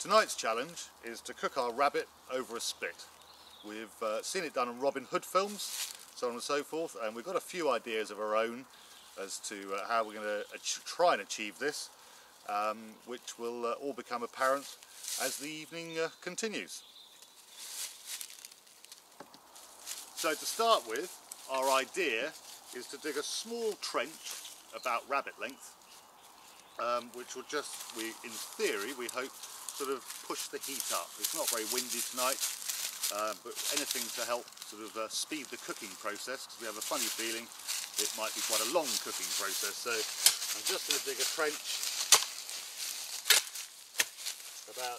Tonight's challenge is to cook our rabbit over a spit. We've seen it done on Robin Hood films, so on and so forth, and we've got a few ideas of our own as to how we're going to try and achieve this, which will all become apparent as the evening continues. So to start with, our idea is to dig a small trench about rabbit length, which will just, in theory, we hope, sort of push the heat up. It's not very windy tonight, but anything to help sort of speed the cooking process, because we have a funny feeling it might be quite a long cooking process. So I'm just going to dig a trench about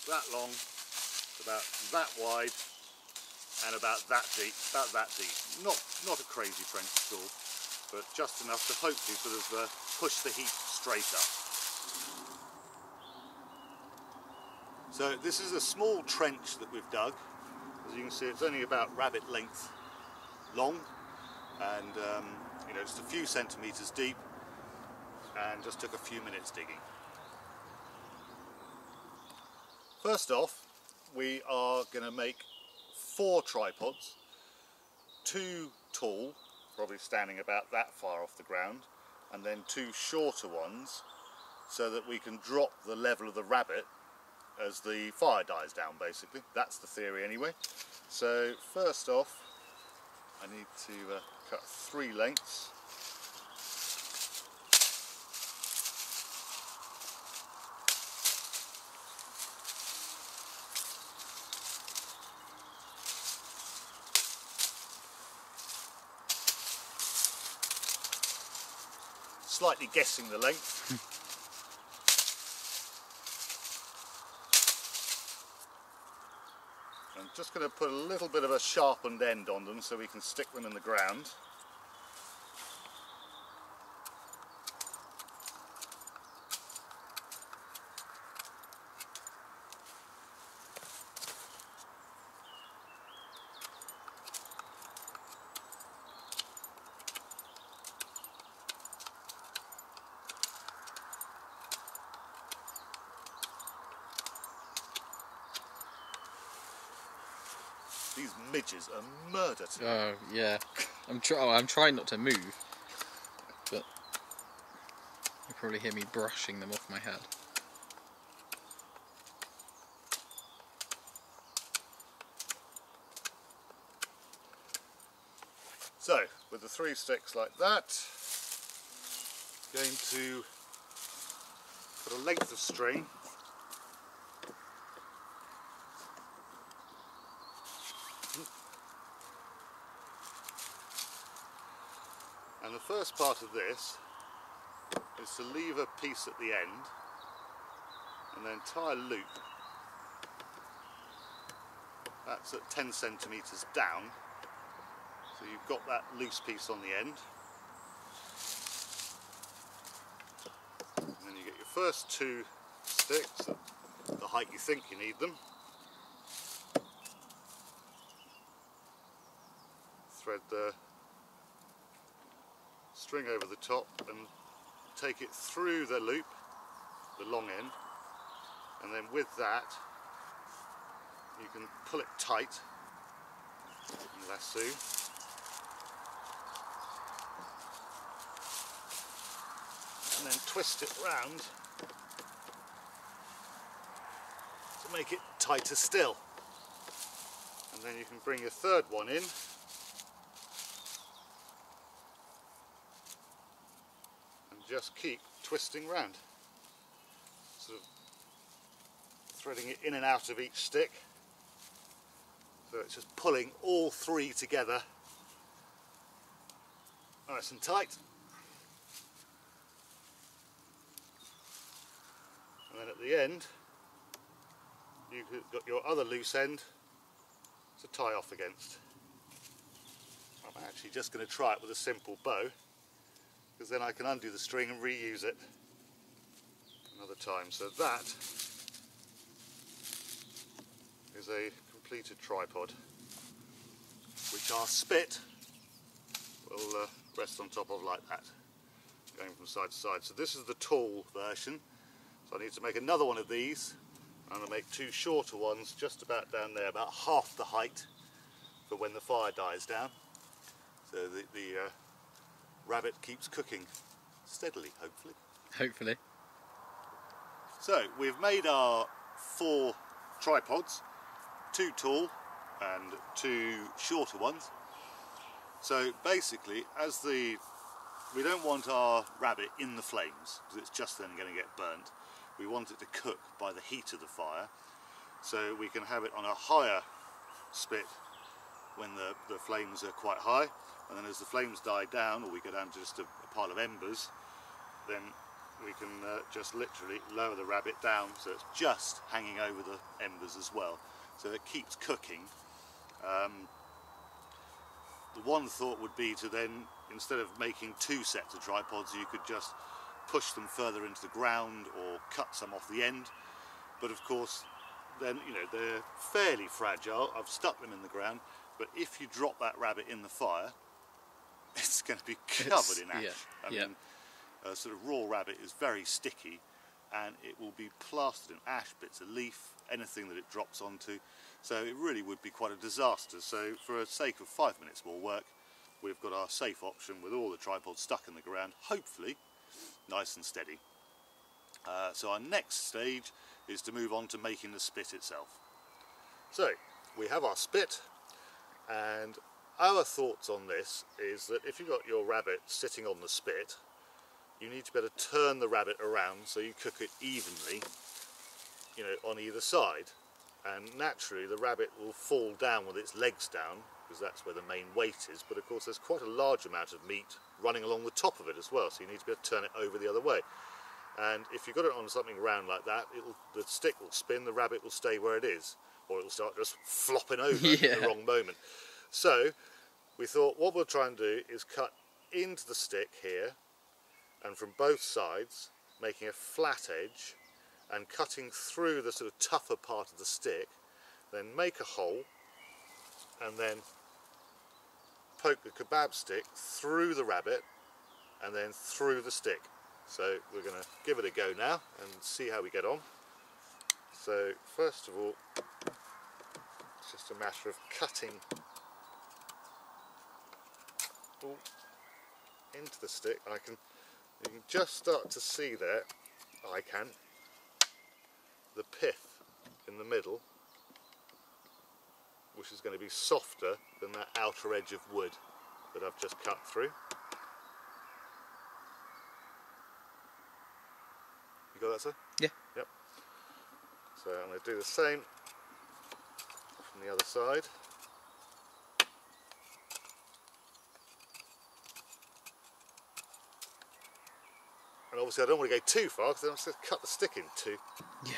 that long, about that wide, and about that deep. Not a crazy trench at all, but just enough to hopefully sort of push the heat straight up. So this is a small trench that we've dug. As you can see, it's only about rabbit length long, and you know, just a few centimetres deep, and just took a few minutes digging. First off, we are going to make 4 tripods, 2 tall, probably standing about that far off the ground, and then 2 shorter ones, so that we can drop the level of the rabbit as the fire dies down, basically. That's the theory anyway. So first off, I need to cut 3 lengths. Slightly guessing the length. I'm just going to put a little bit of a sharpened end on them so we can stick them in the ground. These midges are murder to me. Oh yeah, I'm trying not to move, but you probably hear me brushing them off my head. So, with the 3 sticks like that, going to put a length of string . And the first part of this is to leave a piece at the end and then tie a loop. That's at 10 centimetres down, so you've got that loose piece on the end. And then you get your first 2 sticks at the height you think you need them. Thread the string over the top and take it through the loop, the long end, and then with that you can pull it tight and lasso, and then twist it round to make it tighter still, and then you can bring your third one in and just keep twisting round, sort of threading it in and out of each stick, so it's just pulling all 3 together nice and tight. And then at the end you've got your other loose end to tie off against. I'm actually just going to try it with a simple bow, because then I can undo the string and reuse it another time. So that is a completed tripod, which our spit will rest on top of like that, going from side to side. So this is the tall version, so So I need to make another one of these. I'm going to make two shorter ones just about down there, about half the height for when the fire dies down. So the rabbit keeps cooking steadily, hopefully. Hopefully. So we've made our 4 tripods, 2 tall and 2 shorter ones. So basically, we don't want our rabbit in the flames, because it's just then going to get burnt. We want it to cook by the heat of the fire, so we can have it on a higher spit when the flames are quite high, and then as the flames die down, or we go down to just a pile of embers, then we can just literally lower the rabbit down so it's just hanging over the embers as well, so it keeps cooking. The one thought would be to then, instead of making 2 sets of tripods, you could just push them further into the ground or cut some off the end, but of course then, you know, they're fairly fragile. I've stuck them in the ground, but if you drop that rabbit in the fire, it's going to be covered in ash. Yeah, I mean, a sort of raw rabbit is very sticky, and it will be plastered in ash, bits of leaf, anything that it drops onto. So it really would be quite a disaster. So for the sake of 5 minutes more work, we've got our safe option with all the tripods stuck in the ground, hopefully nice and steady. So our next stage is to move on to making the spit itself. So we have our spit, and our thoughts on this is that if you've got your rabbit sitting on the spit, you need to be able to turn the rabbit around so you cook it evenly, you know, on either side. And naturally the rabbit will fall down with its legs down, because that's where the main weight is, but of course there's quite a large amount of meat running along the top of it as well, so you need to be able to turn it over the other way. And if you've got it on something round like that, the stick will spin, the rabbit will stay where it is, or it'll start just flopping over at the wrong moment. So we thought what we'll try and do is cut into the stick here, and from both sides, making a flat edge and cutting through the sort of tougher part of the stick, then make a hole and then poke the kebab stick through the rabbit and then through the stick. So we're going to give it a go now and see how we get on. So first of all, it's just a matter of cutting into the stick. You can just start to see there, the pith in the middle, which is going to be softer than that outer edge of wood that I've just cut through. You got that, sir? Yeah. Yep. So I'm going to do the same from the other side. And obviously I don't want to go too far, because then I'm just going to cut the stick in two. Yeah.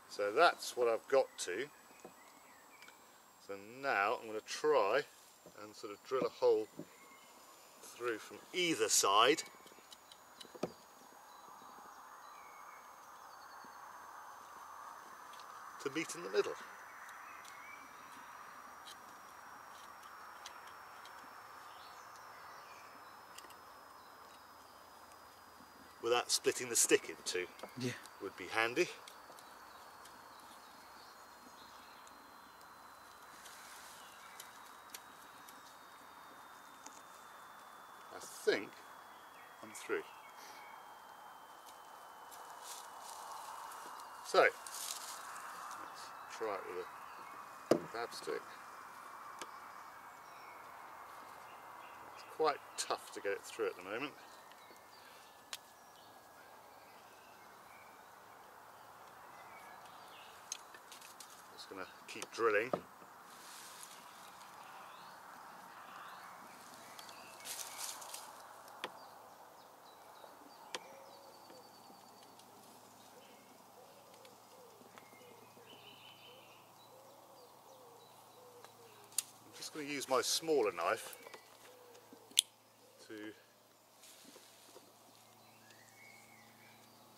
So that's what I've got to. So now I'm going to try and sort of drill a hole through from either side. To meet in the middle. Without splitting the stick in two. Yeah. Would be handy. I think I'm through. So, let's try it with a kebab stick. It's quite tough to get it through at the moment. Just going to keep drilling. I'm just going to use my smaller knife to,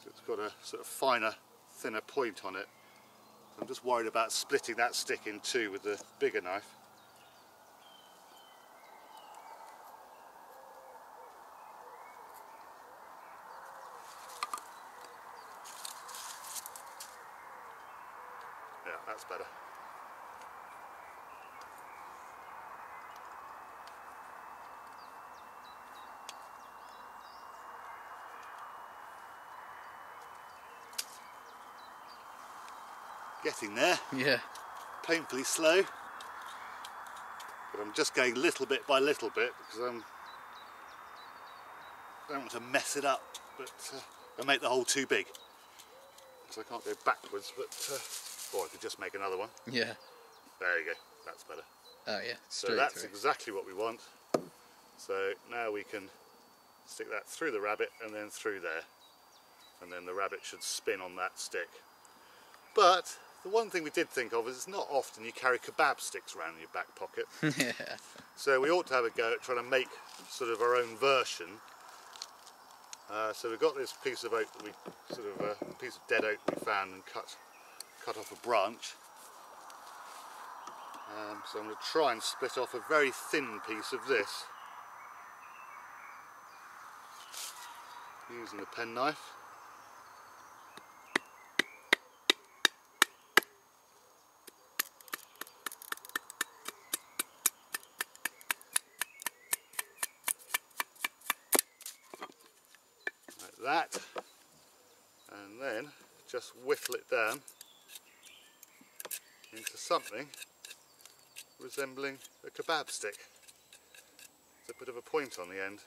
so it's got a sort of finer, thinner point on it I'm just worried about splitting that stick in two with the bigger knife. Yeah, that's better. Getting there. Yeah. Painfully slow. But I'm just going little bit by little bit because I don't want to mess it up, but I make the hole too big. So I can't go backwards, but or I could just make another one. Yeah. There you go, that's better. Oh yeah, so that's exactly what we want. So now we can stick that through the rabbit and then through there. And then the rabbit should spin on that stick. But the one thing we did think of is it's not often you carry kebab sticks around in your back pocket. Yeah. So we ought to have a go at trying to make sort of our own version. So we've got this piece of oak that we a piece of dead oak we found and cut off a branch. So I'm going to try and split off a very thin piece of this using the penknife. Like that, and then just whittle it down into something resembling a kebab stick. It's a bit of a point on the end.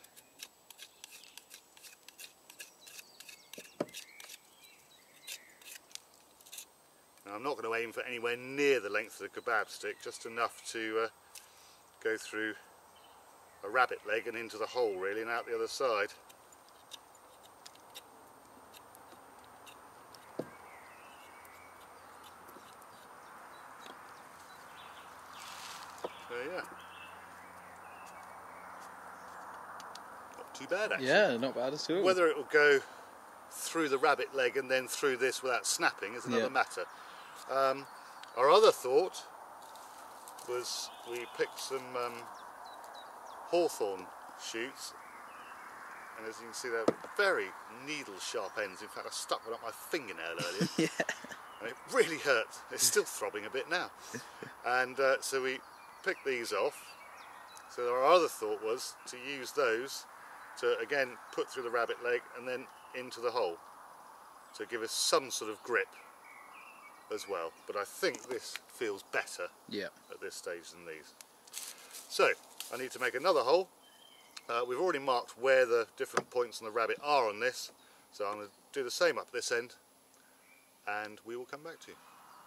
Now I'm not going to aim for anywhere near the length of the kebab stick, just enough to go through a rabbit leg and into the hole really and out the other side. So yeah, not too bad actually. Yeah, not bad at all. Whether it will go through the rabbit leg and then through this without snapping is another matter. Our other thought was we picked some hawthorn shoots, and as you can see they're very needle sharp ends. In fact, I stuck one up my fingernail earlier. Yeah. And it really hurts. It's still throbbing a bit now. And so we picked these off. So our other thought was to use those to again put through the rabbit leg and then into the hole to give us some sort of grip as well. But I think this feels better at this stage than these. So I need to make another hole. We've already marked where the different points on the rabbit are on this, so I'm going to do the same up this end and we will come back to you.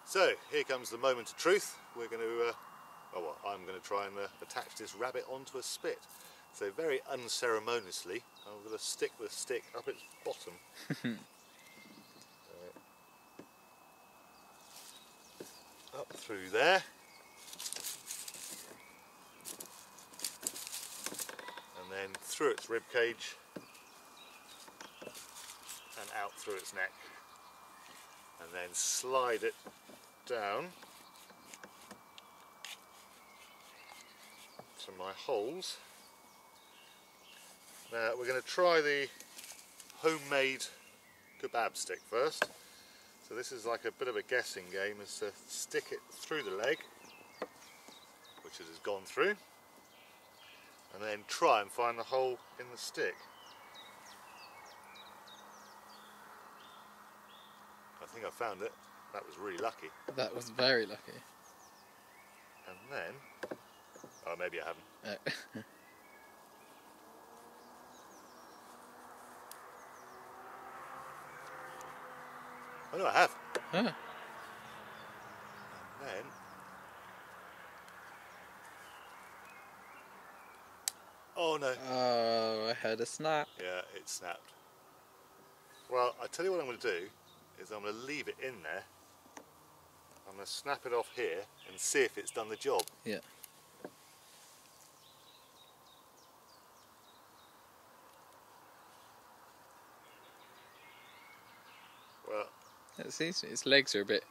So here comes the moment of truth. We're going to I'm going to try and attach this rabbit onto a spit. So very unceremoniously I'm going to stick the stick up its bottom. Up through there, and then through its rib cage and out through its neck, and then slide it down to my holes. Now we're going to try the homemade kebab stick first. So this is like a bit of a guessing game, is to stick it through the leg, which it has gone through, and then try and find the hole in the stick. I think I found it. That was really lucky. That was very lucky. And then, oh maybe I haven't. Oh no, I have. Huh. And then, oh no. Oh, I heard a snap. Yeah, it snapped. Well, I tell you what I'm going to do is I'm going to leave it in there. I'm going to snap it off here and see if it's done the job. Yeah. Well, It seems its legs are a bit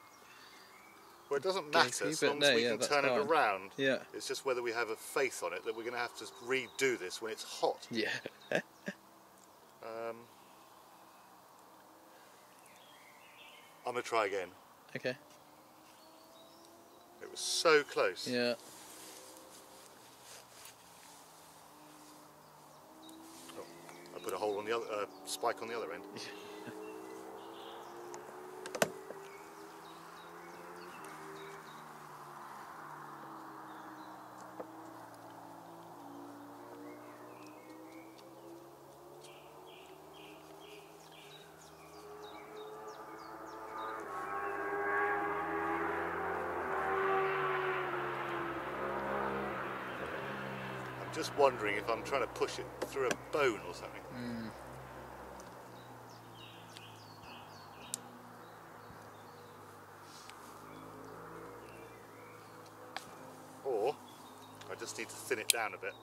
Well, it doesn't matter as long as we can turn it around. Yeah. It's just whether we have a faith on it that we're going to have to redo this when it's hot. Yeah. I'm going to try again. Okay. It was so close. Yeah. Oh, I put a hole on the other spike on the other end. Just wondering if I'm trying to push it through a bone or something. Or I just need to thin it down a bit.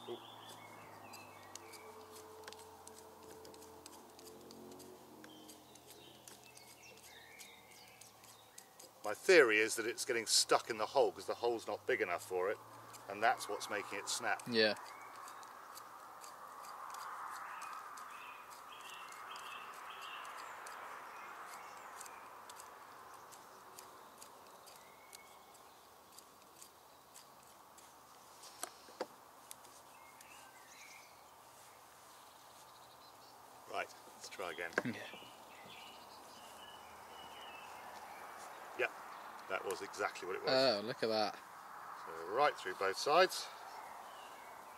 Ooh. My theory is that it's getting stuck in the hole because the hole's not big enough for it. And that's what's making it snap. Yeah. Right, let's try again. Yeah. Yep, that was exactly what it was. Oh, look at that. So right through both sides.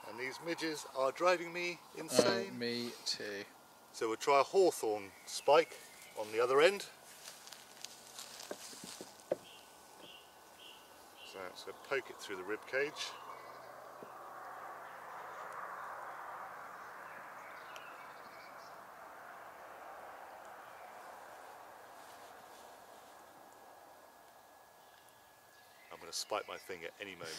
And these midges are driving me insane. Oh, me too. So we'll try a hawthorn spike on the other end. So poke it through the rib cage. I'm going to spike my finger any moment.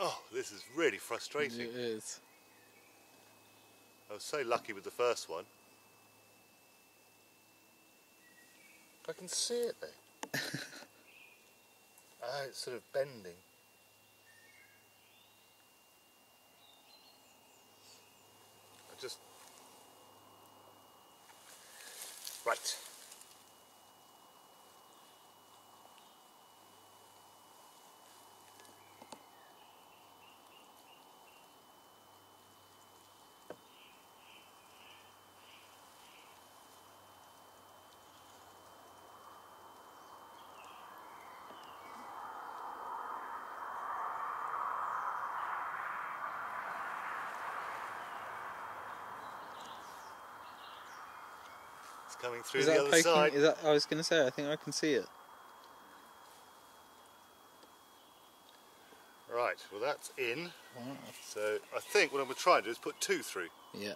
Oh, this is really frustrating. It is. I was so lucky with the first one. I can see it though. Ah, it's sort of bending. Right. Coming through the other side. Is that? I was going to say, I think I can see it. Right, well that's in. Wow. So I think what I'm going to try and do is put two through. Yeah.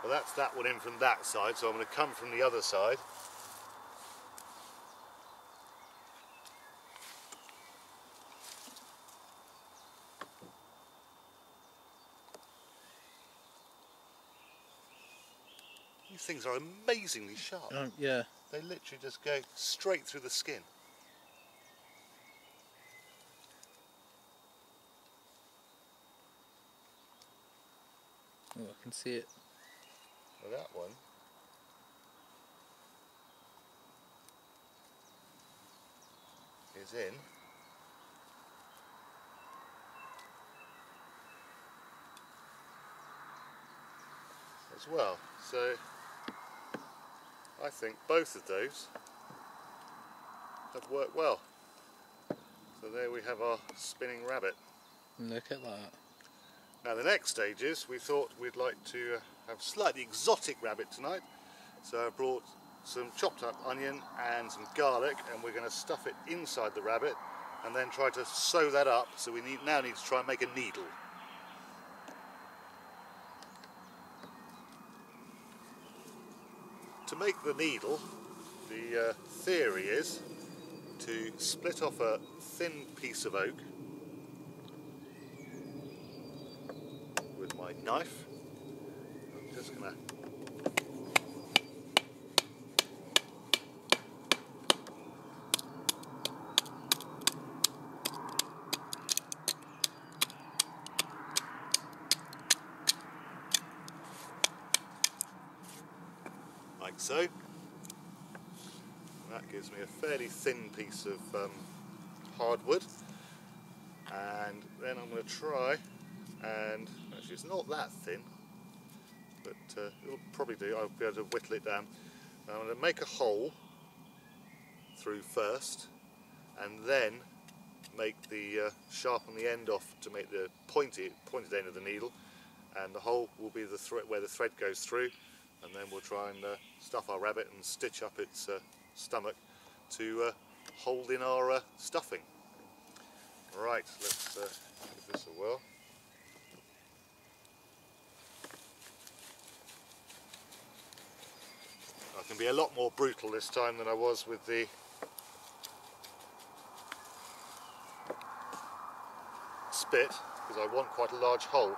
Well, that's that one in from that side, so I'm going to come from the other side. These things are amazingly sharp. Yeah. They literally just go straight through the skin. Oh, I can see it. Well, that one. is in. As well, so I think both of those have worked well. So there we have our spinning rabbit. Look at that. Now the next stage is, we thought we'd like to have a slightly exotic rabbit tonight. So I brought some chopped up onion and some garlic, and we're going to stuff it inside the rabbit and then try to sew that up. So we now need to try and make a needle. To make the needle, the theory is to split off a thin piece of oak with my knife. I'm just going to like so. And that gives me a fairly thin piece of hardwood, and then I'm going to try, and actually it's not that thin, but it'll probably do. I'll be able to whittle it down. And I'm going to make a hole through first, and then make the sharpen the end off to make the pointed end of the needle, and the hole will be the thread where the thread goes through. And then we'll try and stuff our rabbit and stitch up its stomach to hold in our stuffing. Right, let's give this a whirl. I can be a lot more brutal this time than I was with the spit, because I want quite a large hole.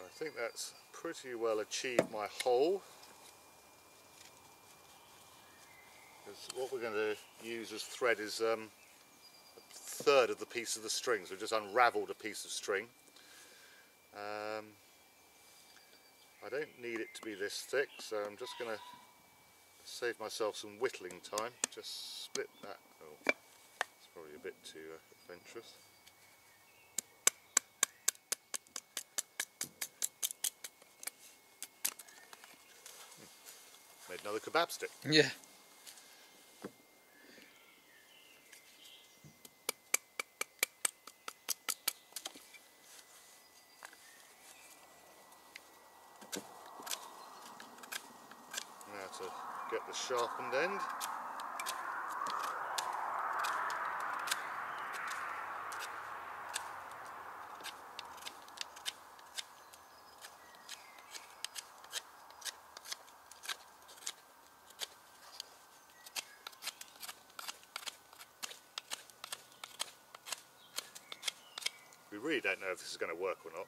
I think that's pretty well achieved my hole. Because what we're going to use as thread is a third of the piece of the string, so we've just unravelled a piece of string. I don't need it to be this thick, so I'm just going to save myself some whittling time. Just split that. Oh, it's probably a bit too adventurous. Made another kebab stick. Yeah. Now to get the sharpened end. We really don't know if this is going to work or not.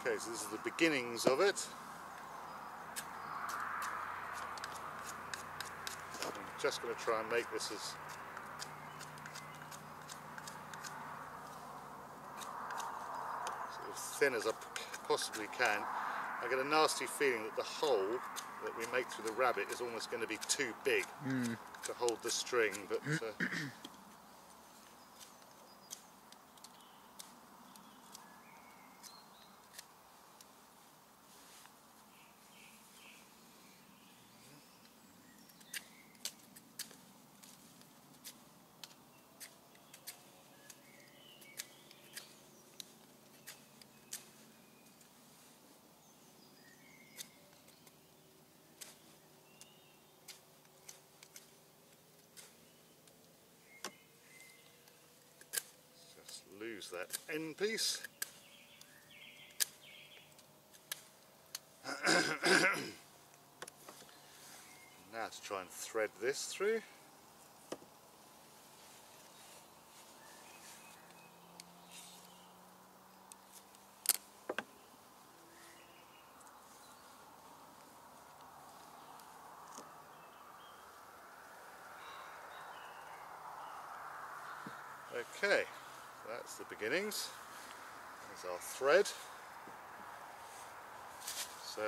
Okay, so this is the beginnings of it. I'm just going to try and make this as sort of thin as I possibly can. I get a nasty feeling that the hole that we make through the rabbit is almost going to be too big to hold the string, but lose that end piece. Now to try and thread this through. Okay, that's the beginnings. There's our thread. So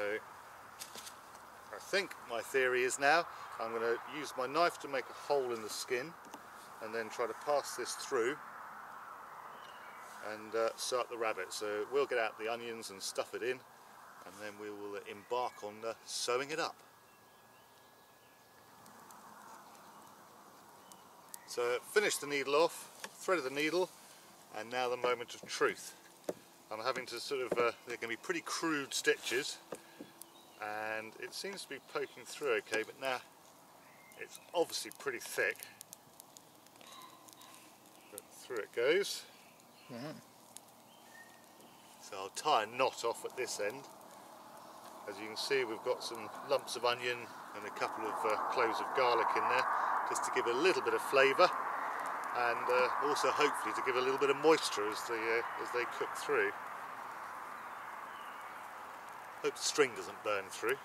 I think my theory is now I'm going to use my knife to make a hole in the skin and then try to pass this through and sew up the rabbit. So we'll get out the onions and stuff it in, and then we will embark on sewing it up. So finished the needle off, threaded the needle, and now the moment of truth. I'm having to sort of, they're going to be pretty crude stitches, and it seems to be poking through okay, but now it's obviously pretty thick. But through it goes. Wow. So I'll tie a knot off at this end. As you can see, we've got some lumps of onion and a couple of cloves of garlic in there, just to give a little bit of flavour, and also hopefully to give a little bit of moisture as they cook through. Hope the string doesn't burn through.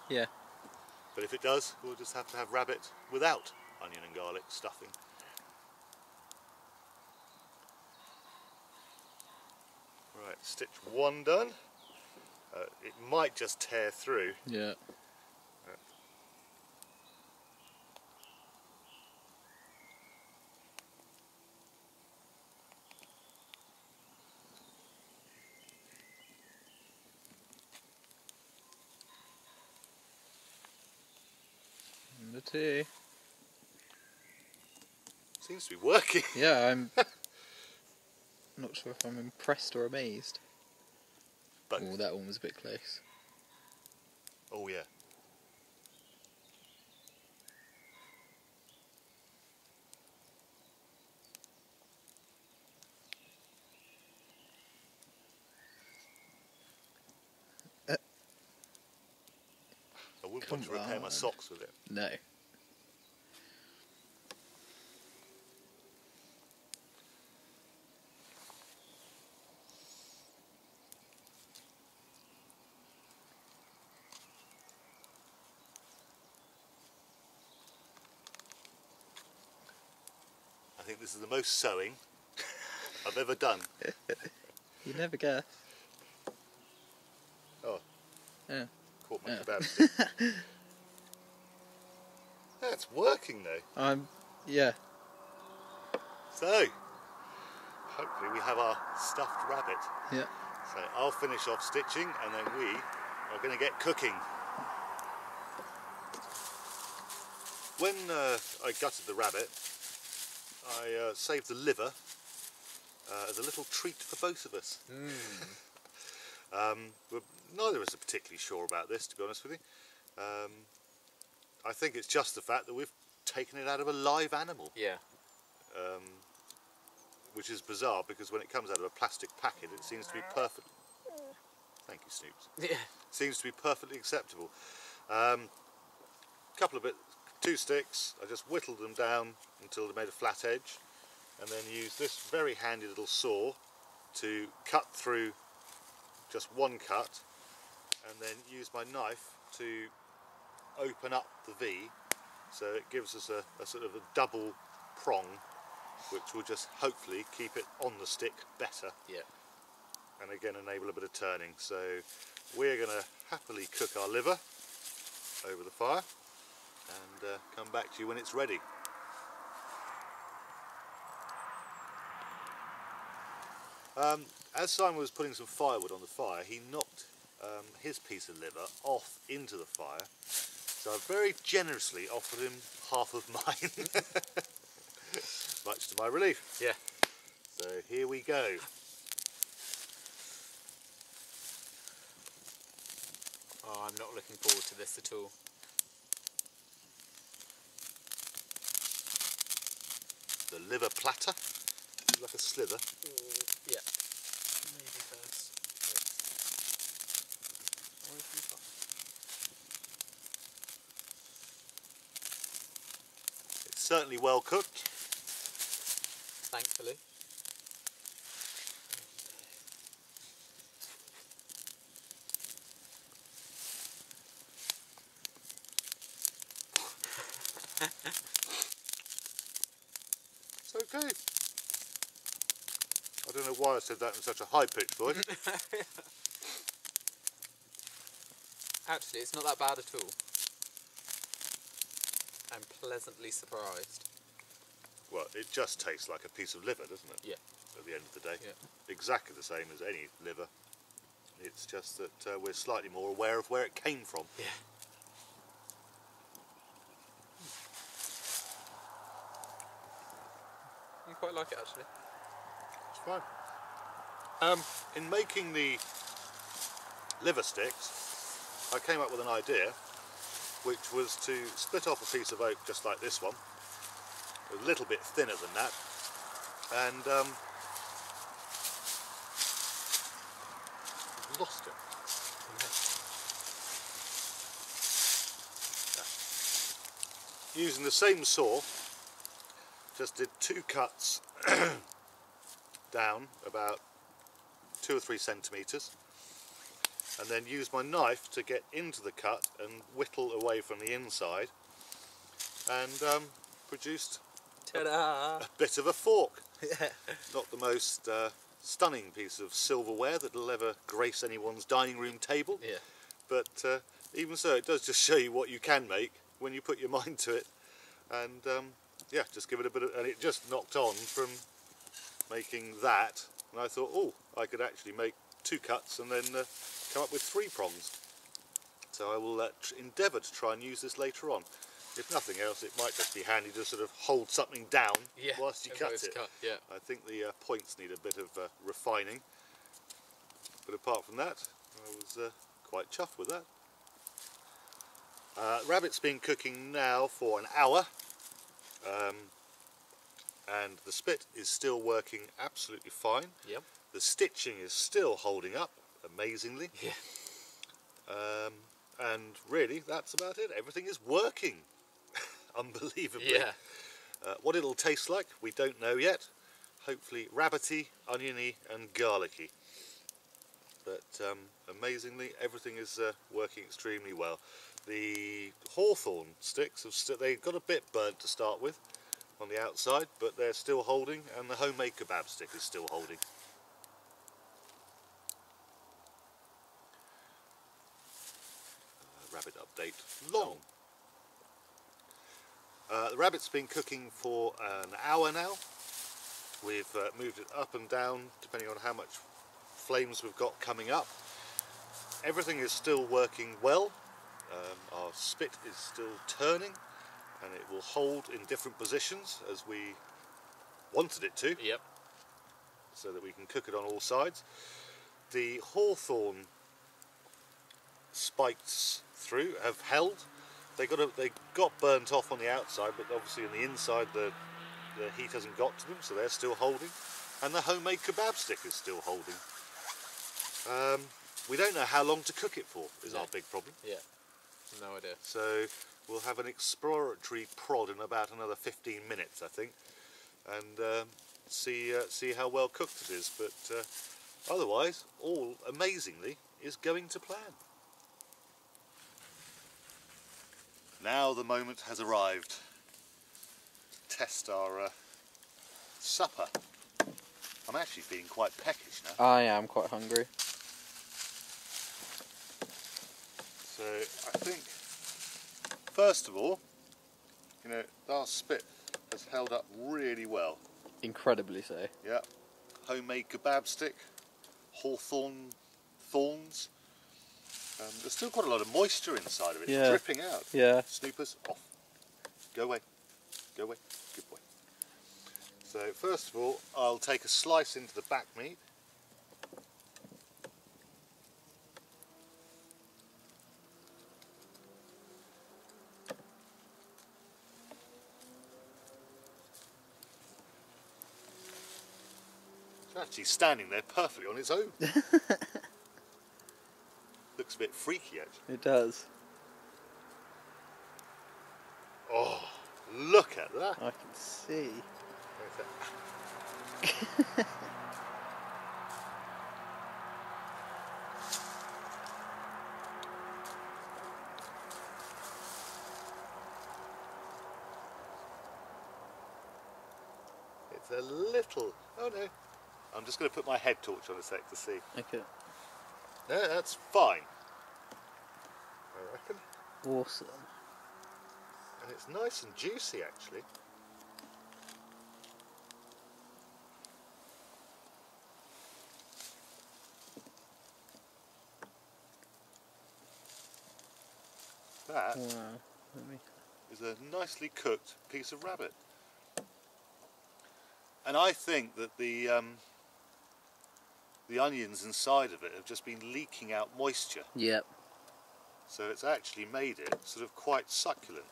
Yeah. But if it does, we'll just have to have rabbit without onion and garlic stuffing. Right, stitch one done. It might just tear through. Yeah. Number two. Seems to be working. Yeah, I'm not sure if I'm impressed or amazed. But oh, that one was a bit close. Oh yeah. I wouldn't want to repair my socks with it. No. I think this is the most sewing I've ever done. You never guess. Oh. Yeah. Caught my kebab. That's working though. Yeah. So, hopefully we have our stuffed rabbit. Yeah. So I'll finish off stitching and then we are going to get cooking. When I gutted the rabbit, I saved the liver as a little treat for both of us. Neither of us are particularly sure about this, to be honest with you. I think it's just the fact that we've taken it out of a live animal. Yeah. Which is bizarre, because when it comes out of a plastic packet it seems to be perfect. Thank you, Snoops. Yeah. Seems to be perfectly acceptable. Two sticks, I just whittled them down until they made a flat edge, and then used this very handy little saw to cut through just one cut, and then use my knife to open up the V, so it gives us a sort of a double prong, which will just hopefully keep it on the stick better. Yeah. And again enable a bit of turning. So we're going to happily cook our liver over the fire and come back to you when it's ready. As Simon was putting some firewood on the fire, he knocked his piece of liver off into the fire, so I very generously offered him half of mine, much to my relief. Yeah. So here we go. Oh, I'm not looking forward to this at all. The liver platter, like a slither. Yeah. Maybe first. It's certainly well cooked. Thankfully. It's okay. I don't know why I said that in such a high-pitched voice. Actually, it's not that bad at all. I'm pleasantly surprised. Well, it just tastes like a piece of liver, doesn't it? Yeah. At the end of the day. Yeah. Exactly the same as any liver. It's just that we're slightly more aware of where it came from. Yeah. You quite like it, actually. It's fine. In making the liver sticks, I came up with an idea, which was to split off a piece of oak just like this one, a little bit thinner than that, and I've lost it. Using the same saw, just did 2 cuts down about 2 or 3 centimetres, and then used my knife to get into the cut and whittle away from the inside, and produced Ta-da! a bit of a fork. Yeah. Not the most stunning piece of silverware that'll ever grace anyone's dining room table, Yeah. but even so, it does just show you what you can make when you put your mind to it. And yeah, just give it a bit of, and it just knocked on from making that, and I thought, oh, I could actually make 2 cuts and then come up with 3 prongs. So I will endeavour to try and use this later on. If nothing else, it might just be handy to sort of hold something down whilst you cut it. Yeah. I think the points need a bit of refining, but apart from that, I was quite chuffed with that. Rabbit's been cooking now for an hour, and the spit is still working absolutely fine. Yep. The stitching is still holding up amazingly. Yeah. And really, that's about it. Everything is working, unbelievably. Yeah. What it'll taste like, we don't know yet. Hopefully rabbity, oniony and garlicky. But amazingly, everything is working extremely well. The hawthorn sticks, they got a bit burnt to start with on the outside, but they're still holding, and the homemade kebab stick is still holding. Rabbit update long. The rabbit's been cooking for an hour now. We've moved it up and down depending on how much flames we've got coming up. Everything is still working well. Our spit is still turning, and it will hold in different positions as we wanted it to. Yep. So that we can cook it on all sides. The hawthorn spikes through have held. They got burnt off on the outside, but obviously on the inside the heat hasn't got to them, so they're still holding. And the homemade kebab stick is still holding. We don't know how long to cook it for, is our big problem. Yeah. No idea. So we'll have an exploratory prod in about another 15 minutes, I think, and see how well cooked it is. But otherwise, all amazingly is going to plan. Now the moment has arrived to test our supper. I'm actually feeling quite peckish now. I am quite hungry. So I think, first of all, you know, our spit has held up really well. Incredibly so. Yeah. Homemade kebab stick, hawthorn thorns. There's still quite a lot of moisture inside of it. It's dripping out. Yeah. Snoopers, off. Go away. Go away. Good boy. So first of all, I'll take a slice into the back meat. It's actually standing there perfectly on its own. Looks a bit freaky actually. It does. Oh, look at that. I can see. It's a little... Oh no. I'm just going to put my head torch on a sec to see. Okay. No, that's fine. I reckon. Awesome. And it's nice and juicy actually. That is a nicely cooked piece of rabbit. And I think that the onions inside of it have just been leaking out moisture. Yep. So it's actually made it sort of quite succulent.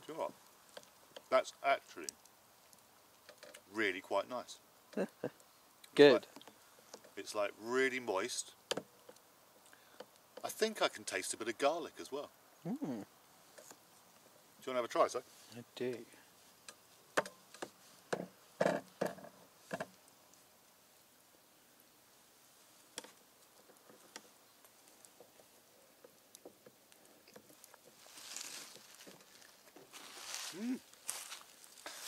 Do you know what? That's actually really quite nice. Good. It's like really moist. I think I can taste a bit of garlic as well. Do you want to have a try, sir? I do.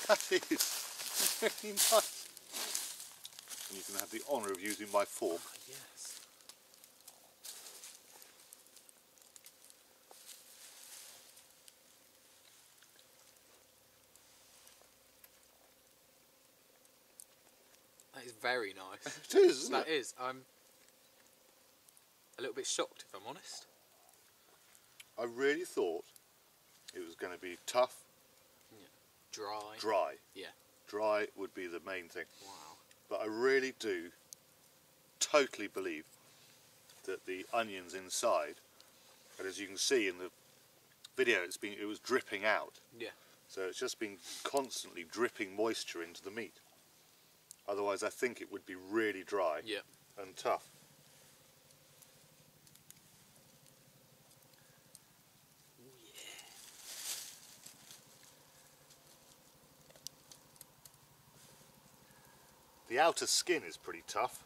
That is very nice. And you can have the honour of using my fork. Yes. That is very nice. It is, isn't That it? is. I'm a little bit shocked, if I'm honest. I really thought it was going to be tough. Yeah. Dry. Dry. Yeah. Dry would be the main thing. Wow. But I really do totally believe that the onions inside, and as you can see in the video, it was dripping out. Yeah. So it's just been constantly dripping moisture into the meat. Otherwise I think it would be really dry and tough. The outer skin is pretty tough.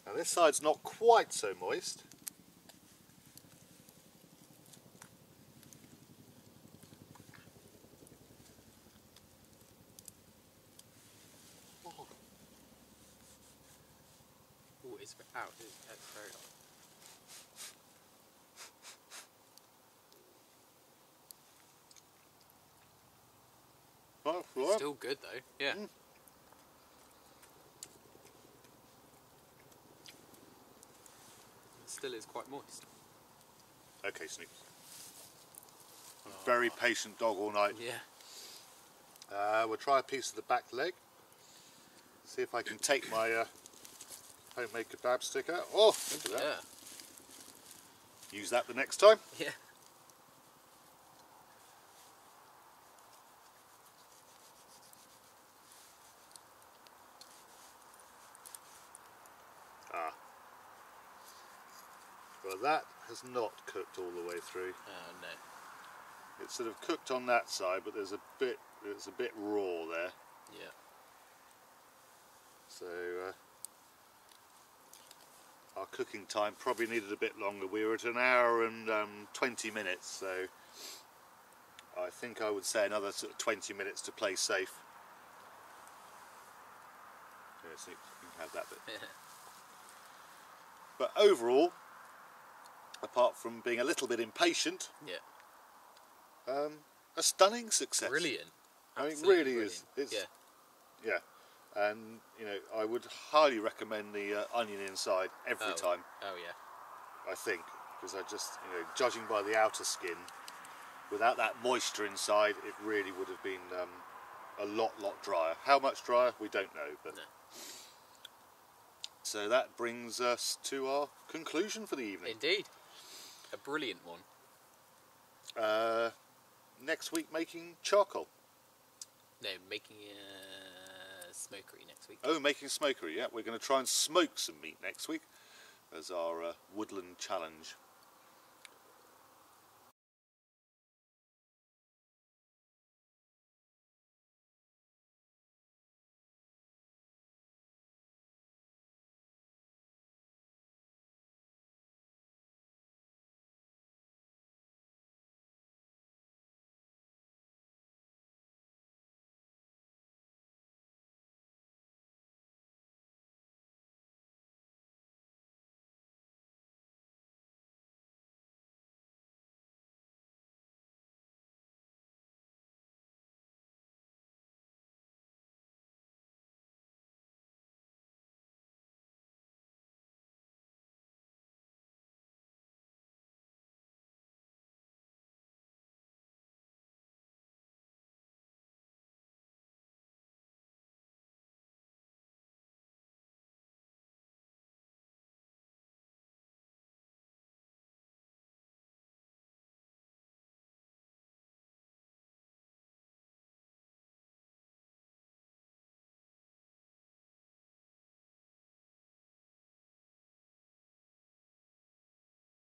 Now this side's not quite so moist. Oh, it's out. It's very hot. Oh, right. Still good though. Yeah. It still is quite moist. Okay, Snoop. I'm a very patient dog all night. Yeah. We'll try a piece of the back leg. See if I can take my homemade kebab stick out. Oh, look at that. Yeah. Use that the next time. Yeah. Ah. Well, that has not cooked all the way through. Oh no. It's sort of cooked on that side, but it's a bit raw there. Yeah. So our cooking time probably needed a bit longer. We were at 1 hour and 20 minutes, so I think I would say another sort of 20 minutes to play safe. Yeah, so you can have that bit. But overall, apart from being a little bit impatient, Yeah. A stunning success. Brilliant. I mean, Absolutely really brilliant. is. It's, Yeah. yeah. And you know, I would highly recommend the onion inside every time. Oh yeah. I think, because I just, you know, judging by the outer skin, without that moisture inside, it really would have been a lot drier. How much drier, we don't know. But No. so that brings us to our conclusion for the evening. Indeed. A brilliant one. Next week, making charcoal. No, making a smokery next week. Oh, making smokery, yeah. We're going to try and smoke some meat next week as our woodland challenge.